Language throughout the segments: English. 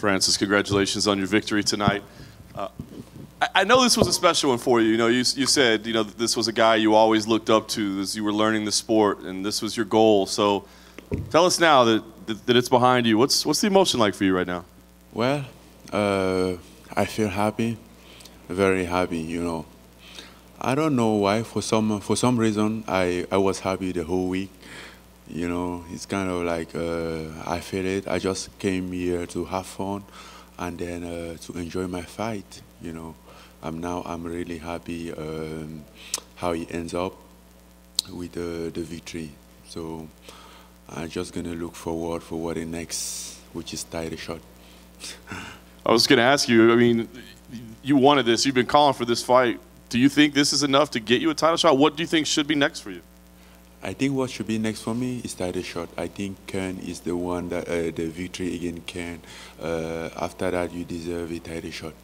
Francis, congratulations on your victory tonight. I know this was a special one for you. You know, you said, you know, this was a guy you always looked up to as you were learning the sport, and this was your goal. So tell us now that it's behind you. What's the emotion like for you right now? Well, I feel happy, very happy, you know. I don't know why, for some reason, I was happy the whole week. You know, it's kind of like I feel it. I just came here to have fun and then to enjoy my fight, you know. I'm really happy how it ends up with the victory. So I'm just gonna look forward for what is next, which is title shot. I was gonna ask you, I mean, you wanted this, you've been calling for this fight. Do you think this is enough to get you a title shot? What do you think should be next for you? I think what should be next for me is title shot. I think Kern is the one that the victory against Kern. After that, you deserve a title shot.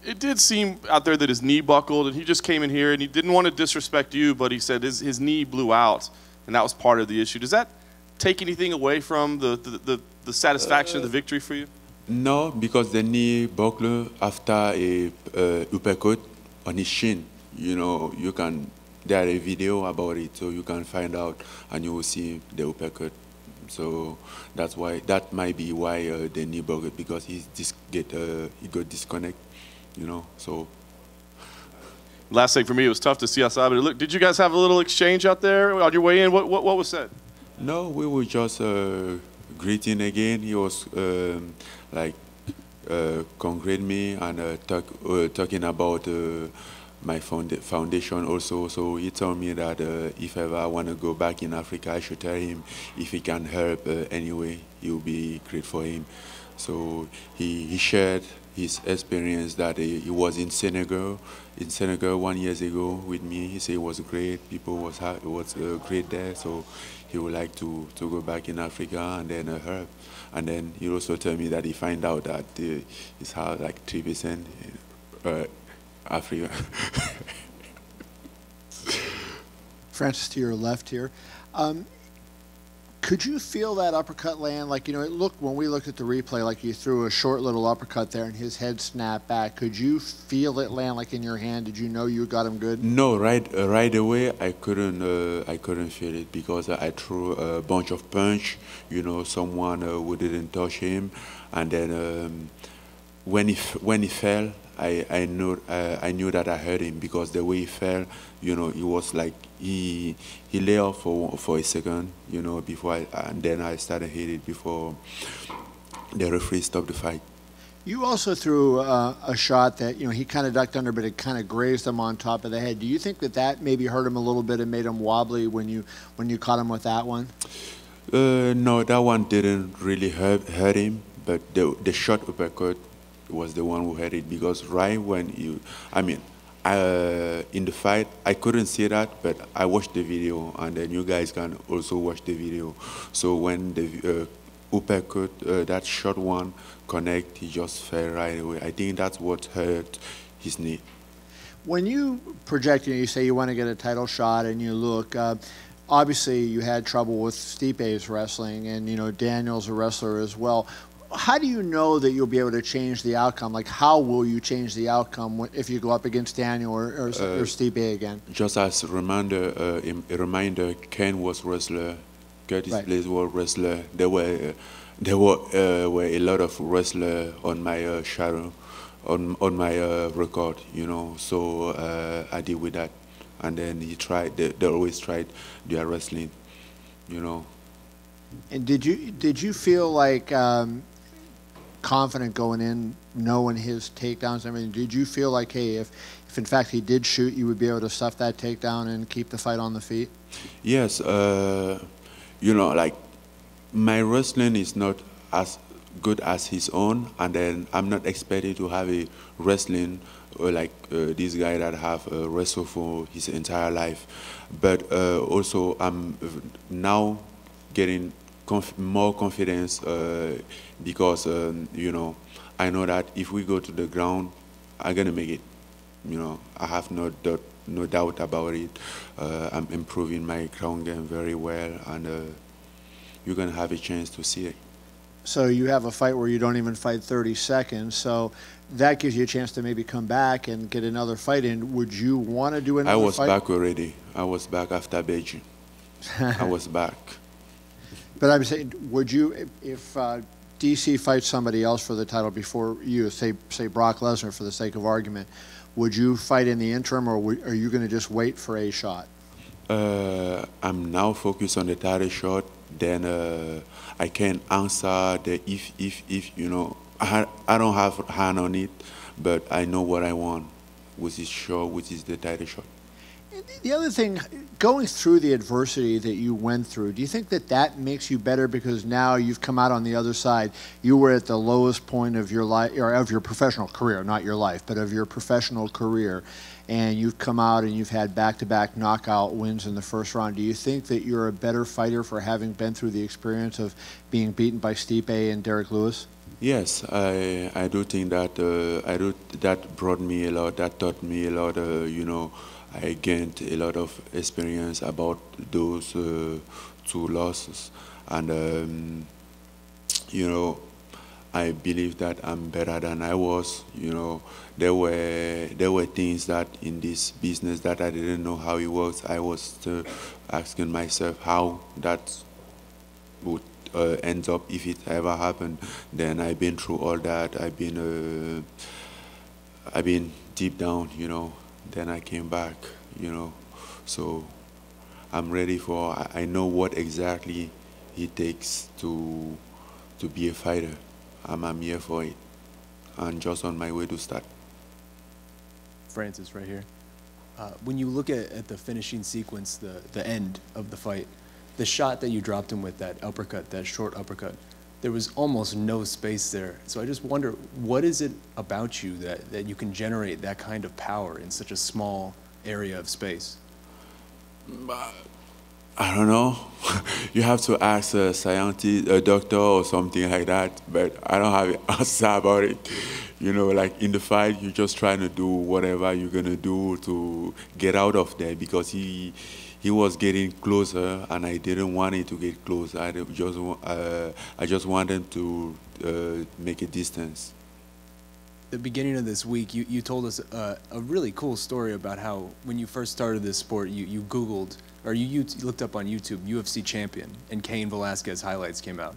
It did seem out there that his knee buckled, and he just came in here, and he didn't want to disrespect you, but he said his knee blew out, and that was part of the issue. Does that take anything away from the satisfaction of the victory for you? No, because the knee buckled after a uppercut on his shin. You know, you can. There a video about it, so you can find out, and you will see the uppercut. So that's why that might be why the knee buckled, because he got disconnect. You know, so. Last thing for me, it was tough to see outside, but look, did you guys have a little exchange out there on your way in? What was said? No, we were just greeting again. He was like congratulating me and talking about my foundation also. So he told me that if ever I want to go back in Africa, I should tell him if he can help anyway, it will be great for him. So he shared his experience that he was in Senegal 1 year ago with me. He said it was great, people was great there, so he would like to go back in Africa and then help. And then he also told me that he find out that he's had like 3% Africa. Francis, to your left here. Could you feel that uppercut land? Like, you know, it looked, when we looked at the replay, like you threw a short little uppercut there and his head snapped back. Could you feel it land like in your hand? Did you know you got him good? No, right away I couldn't feel it because I threw a bunch of punch. You know, someone who didn't touch him, and then when he fell, I knew that I heard him because the way he fell, you know, it was like he lay off for a second, you know, before and then I started hitting before the referee stopped the fight. You also threw a shot that, you know, he kind of ducked under, but it kind of grazed him on top of the head. Do you think that maybe hurt him a little bit and made him wobbly when you caught him with that one? No, that one didn't really hurt him, but the short uppercut was the one who had it, because right when in the fight, I couldn't see that, but I watched the video, and then you guys can also watch the video. So when the uppercut, that short one connect, he just fell right away. I think that's what hurt his knee. When you project, you say you want to get a title shot, and you look, obviously you had trouble with Stipe's wrestling, and you know Daniel's a wrestler as well. How do you know that you'll be able to change the outcome? Like, how will you change the outcome if you go up against Daniel or Stipe again? Just as a reminder, Ken was wrestler, Curtis Blaze was wrestler. There were a lot of wrestlers on my shadow, on my record, you know. So I deal with that, and then they always tried their wrestling, you know. And did you feel like confident going in, knowing his takedowns? I mean, did you feel like, hey, if in fact he did shoot, you would be able to stuff that takedown and keep the fight on the feet? Yes, you know, like my wrestling is not as good as his own, and then I'm not expected to have a wrestling like this guy that have wrestled for his entire life. But also I'm now getting more confidence because you know, I know that if we go to the ground, I'm gonna make it. You know, I have no doubt about it. I'm improving my ground game very well, and you're gonna have a chance to see it. So you have a fight where you don't even fight 30 seconds. So that gives you a chance to maybe come back and get another fight in. Would you want to do another fight? I was back already. I was back after Beijing. I was back. But I'm saying, would you, if DC fights somebody else for the title before you, say Brock Lesnar for the sake of argument, would you fight in the interim, or are you going to just wait for a shot? I'm now focused on the title shot. Then I can answer the if, you know. I don't have a hand on it, but I know what I want, which is shot, which is the title shot. The other thing, going through the adversity that you went through, do you think that that makes you better because now you've come out on the other side? You were at the lowest point of your life, or of your professional career, not your life, but of your professional career, and you've come out and you've had back-to-back knockout wins in the first round. Do you think that you're a better fighter for having been through the experience of being beaten by Stipe and Derek Lewis? Yes, I do think that that brought me a lot, that taught me a lot, you know. I gained a lot of experience about those two losses, and you know, I believe that I'm better than I was. You know, there were things that in this business that I didn't know how it works. I was asking myself how that would end up if it ever happened. Then I've been through all that. I've been deep down, you know. Then I came back, you know. So I'm ready for, I know what exactly it takes to be a fighter. I'm here for it. I'm just on my way to start. Francis, right here. When you look at the finishing sequence, the end of the fight, the shot that you dropped him with, that uppercut, that short uppercut, there was almost no space there. So I just wonder, what is it about you that you can generate that kind of power in such a small area of space? I don't know. You have to ask a scientist, a doctor or something like that, but I don't have an answer about it. You know, like in the fight, you're just trying to do whatever you're going to do to get out of there, because he was getting closer, and I didn't want it to get closer. I just wanted to make a distance. The beginning of this week, you told us a really cool story about how when you first started this sport, you Googled, or you looked up on YouTube, UFC champion, and Cain Velasquez highlights came out.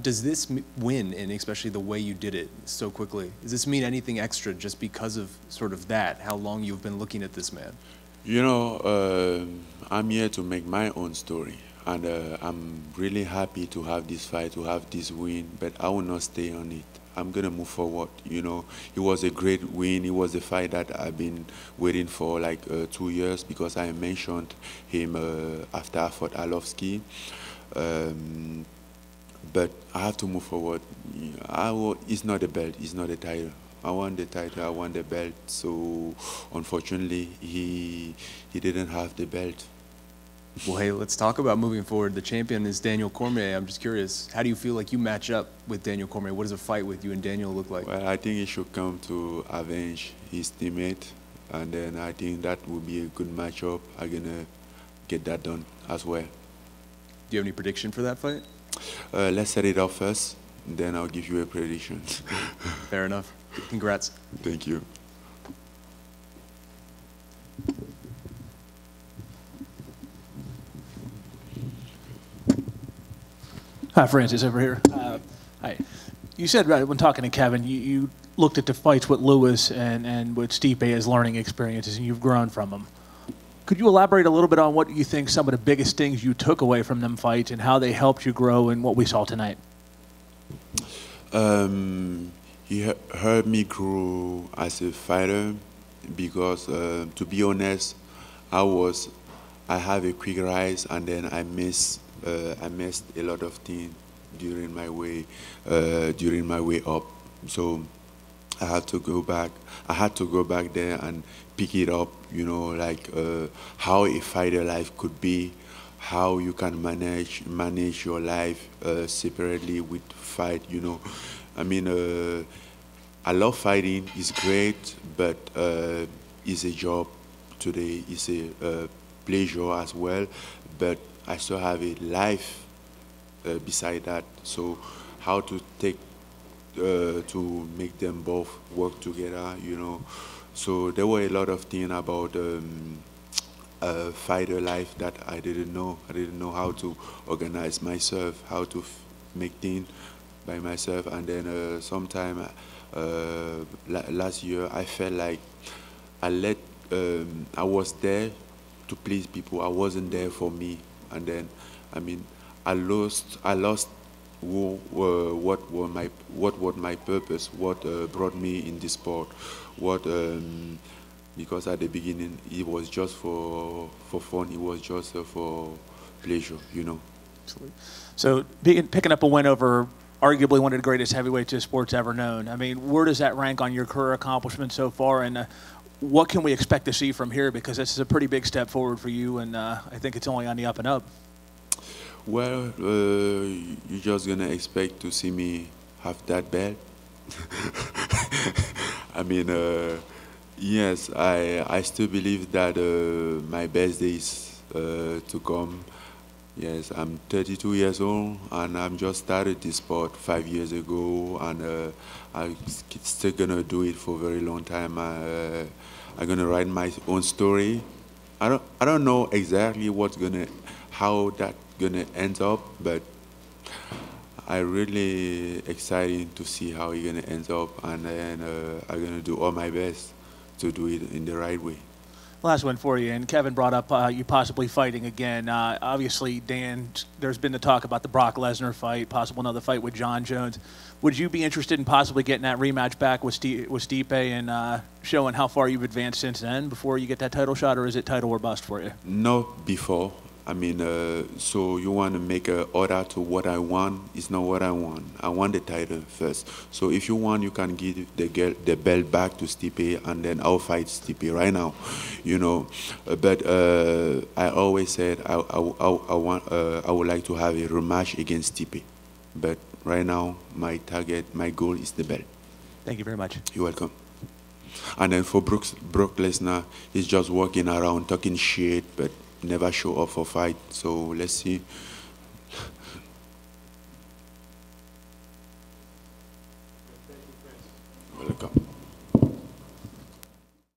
Does this win, and especially the way you did it so quickly, does this mean anything extra just because of sort of that, how long you've been looking at this man? You know, I'm here to make my own story, and I'm really happy to have this fight, to have this win, but I will not stay on it. I'm going to move forward. You know, it was a great win. It was a fight that I've been waiting for like 2 years, because I mentioned him after I fought Arlovsky. But I have to move forward. It's not a belt, it's not a title. I want the title, I want the belt. So unfortunately, he didn't have the belt. Well, hey, let's talk about moving forward. The champion is Daniel Cormier. I'm just curious, how do you feel like you match up with Daniel Cormier? What does a fight with you and Daniel look like? Well, I think he should come to avenge his teammate, and then I think that would be a good matchup. I'm gonna get that done as well. Do you have any prediction for that fight? Let's set it up first, then I'll give you a prediction. Fair enough. Congrats. Thank you. Hi, Francis, over here. Hi. You said when talking to Kevin, you looked at the fights with Lewis and with Stipe as learning experiences, and you've grown from them. Could you elaborate a little bit on what you think some of the biggest things you took away from them fights and how they helped you grow in what we saw tonight? He helped me grow as a fighter, because to be honest, I have a quick rise, and then I missed a lot of things during my way up. So I had to go back. I had to go back there and pick it up. You know, like how a fighter life could be, how you can manage your life separately with fight. You know, I mean, I love fighting. It's great, but it's a job today. It's a pleasure as well, but I still have a life beside that. So how to take to make them both work together, you know. So there were a lot of things about fighter life that I didn't know. I didn't know how to organize myself, how to make things by myself. And then sometime last year, I felt like I was there to please people. I wasn't there for me. And then, I mean, I lost what was my purpose, what brought me in this sport, because at the beginning it was just for fun, it was just for pleasure, you know. So picking up a win over arguably one of the greatest heavyweights this sport's ever known, I mean, where does that rank on your career accomplishments so far, and what can we expect to see from here? Because this is a pretty big step forward for you, and I think it's only on the up and up. Well, you're just gonna expect to see me have that belt. I mean, yes, I still believe that my best days to come. Yes, I'm 32 years old, and I'm just started this sport 5 years ago, and I'm still gonna do it for a very long time. I'm gonna write my own story. I don't know exactly how that gonna end up, but I really excited to see how it's gonna end up, and then I'm gonna do all my best to do it in the right way. Last one for you, and Kevin brought up you possibly fighting again. Obviously, Dan, there's been the talk about the Brock Lesnar fight, possible another fight with John Jones. Would you be interested in possibly getting that rematch back with Stipe and showing how far you've advanced since then before you get that title shot, or is it title or bust for you? No, before. I mean, so you want to make an order to what I want. It's not what I want. I want the title first. So if you want, you can give the belt back to Stipe, and then I'll fight Stipe right now, you know. But I always said I would like to have a rematch against Stipe. But right now, my goal is the belt. Thank you very much. You're welcome. And then for Brock Lesnar, he's just walking around talking shit, but never show up for fight. So let's see